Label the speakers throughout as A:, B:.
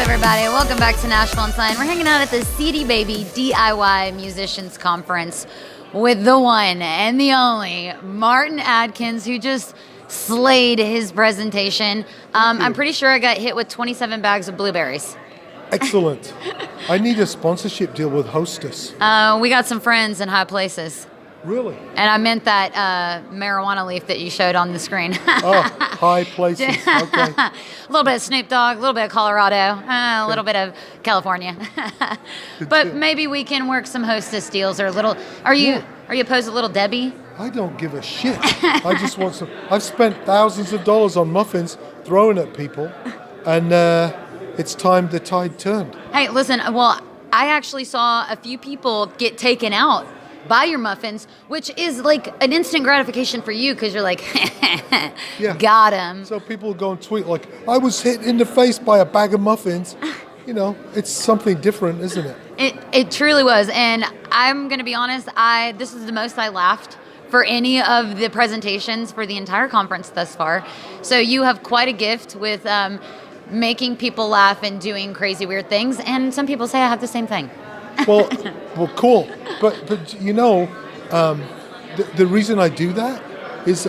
A: everybody? Welcome back to Nashville Unsigned. We're hanging out at the CD Baby DIY Musicians Conference with the one and the only Martin Atkins, who just slayed his presentation. I'm pretty sure I got hit with 27 bags of blueberries.
B: Excellent. I need a sponsorship deal with Hostess.
A: We got some friends in high places.
B: Really?
A: And I meant that marijuana leaf that you showed on the screen.
B: Oh, high places. Okay.
A: A little bit of Snoop Dogg, a little bit of Colorado, a little bit of California. But maybe we can work some Hostess deals or a little. Are you opposed to Little Debbie?
B: I don't give a shit. I just want some. I've spent thousands of dollars on muffins throwing at people, and it's time the tide turned.
A: Hey, listen. Well, I actually saw a few people get taken out by your muffins, which is like an instant gratification for you because you're like,
B: Yeah.
A: Got him.
B: So people go and tweet like, I was hit in the face by a bag of muffins. You know, it's something different, isn't it?
A: It truly was. And I'm going to be honest, this is the most I laughed for any of the presentations for the entire conference thus far. So you have quite a gift with making people laugh and doing crazy, weird things. And some people say I have the same thing.
B: Well, cool. But you know, the reason I do that is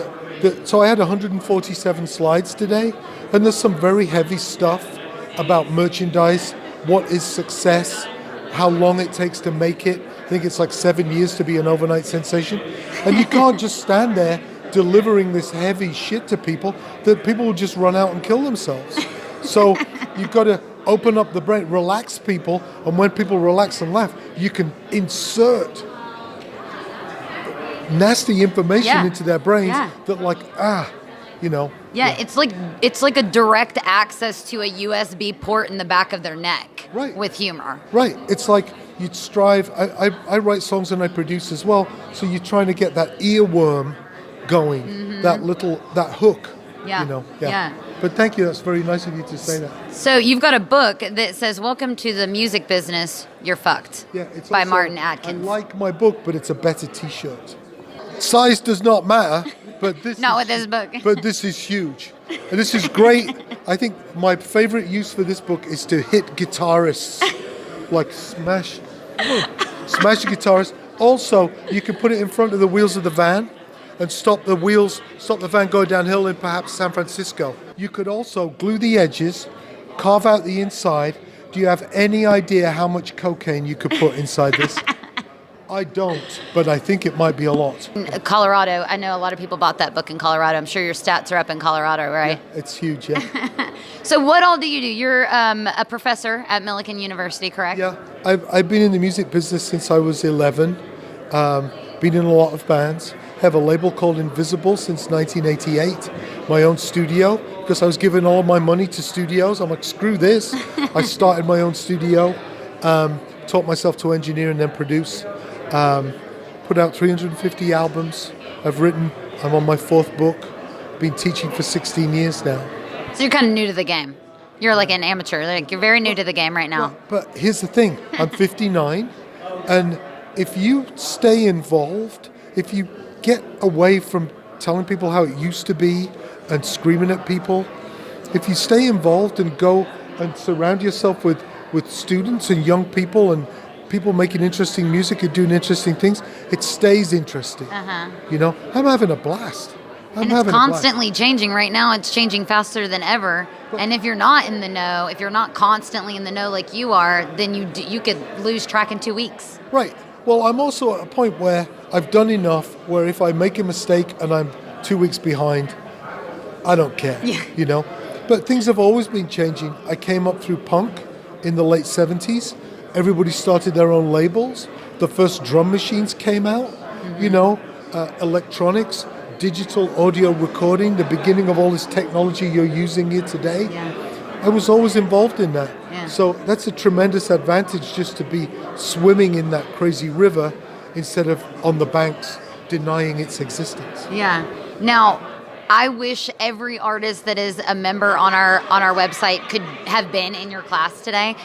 B: so I had 147 slides today, and there's some very heavy stuff about merchandise, what is success, how long it takes to make it. I think it's like 7 years to be an overnight sensation. And you can't just stand there delivering this heavy shit to people that people will just run out and kill themselves. So you've got to open up the brain, relax people, and when people relax and laugh, you can insert nasty information into their brains that like, you know.
A: Yeah, it's like a direct access to a USB port in the back of their neck,
B: right,
A: with humor.
B: Right. It's like you'd strive. I write songs and I produce as well, so you're trying to get that earworm going, that hook.
A: Yeah.
B: You know.
A: Yeah.
B: But thank you. That's very nice of you to say that.
A: So you've got a book that says, "Welcome to the music business. You're fucked."
B: Yeah, it's
A: by
B: also,
A: Martin Atkins.
B: I like my book, but it's a better T-shirt. Size does not matter, but this
A: not with this book.
B: But this is huge, and this is great. I think my favorite use for this book is to hit guitarists, like smash the guitarist. Also, you can put it in front of the wheels of the van and stop the van going downhill in perhaps San Francisco. You could also glue the edges, carve out the inside. Do you have any idea how much cocaine you could put inside this? I don't, but I think it might be a lot.
A: Colorado, I know a lot of people bought that book in Colorado. I'm sure your stats are up in Colorado, right?
B: Yeah, it's huge, yeah.
A: So what all do you do? You're a professor at Millikan University, correct?
B: Yeah, I've been in the music business since I was 11, been in a lot of bands. Have a label called Invisible since 1988, my own studio, because I was giving all my money to studios. I'm like, screw this. I started my own studio, taught myself to engineer and then produce, put out 350 albums. I'm on my 4th book, been teaching for 16 years now.
A: So you're kind of new to the game. You're like an amateur. Like you're very new to the game right now.
B: But here's the thing, I'm 59, and if you stay involved, if you get away from telling people how it used to be and screaming at people, if you stay involved and go and surround yourself with students and young people and people making interesting music and doing interesting things, it stays interesting. You know, I'm having a blast.
A: And it's constantly changing right now. It's changing faster than ever. And if you're not in the know, if you're not constantly in the know like you are, then you could lose track in 2 weeks.
B: Right. Well, I'm also at a point where I've done enough where if I make a mistake and I'm 2 weeks behind, I don't care, you know. But things have always been changing. I came up through punk in the late 70s. Everybody started their own labels. The first drum machines came out, you know, electronics, digital audio recording, the beginning of all this technology you're using here today. I was always involved in that. So that's a tremendous advantage, just to be swimming in that crazy river instead of on the banks denying its existence.
A: Yeah. Now, I wish every artist that is a member on our website could have been in your class today.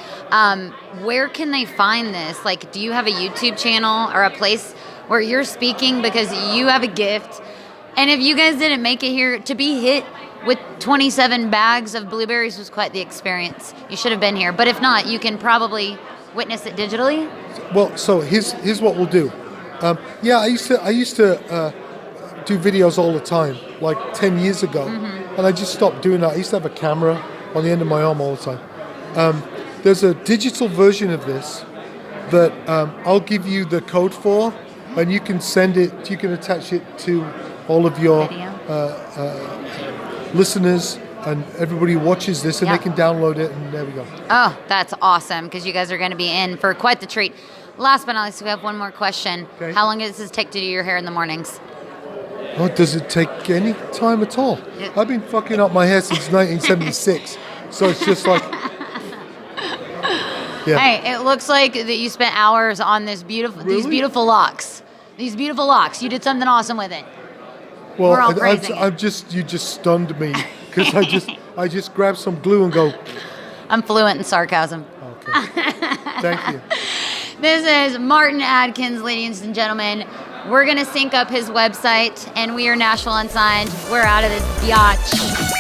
A: Where can they find this? Like, do you have a YouTube channel or a place where you're speaking because you have a gift? And if you guys didn't make it here, to be hit with 27 bags of blueberries was quite the experience. You should have been here. But if not, you can probably witness it digitally.
B: Well, so here's what we'll do. Yeah, I used to do videos all the time, like 10 years ago, and I just stopped doing that. I used to have a camera on the end of my arm all the time. There's a digital version of this that I'll give you the code for, and you can send it. You can attach it to all of your listeners and everybody who watches this, and they can download it, and there we go.
A: Oh, that's awesome, because you guys are going to be in for quite the treat. Last but not least, we have one more question.
B: Okay.
A: How long does this take to do your hair in the mornings?
B: Oh, does it take any time at all? I've been fucking up my hair since 1976, so it's just like... Yeah.
A: Hey, it looks like that you spent hours on these beautiful locks. These beautiful locks. You did something awesome with it.
B: Well,
A: We're all praising it.
B: You just stunned me because I just grabbed some glue and go.
A: I'm fluent in sarcasm.
B: Okay. Thank you.
A: This is Martin Atkins, ladies and gentlemen. We're gonna sync up his website, and we are Nashville Unsigned. We're out of this biatch.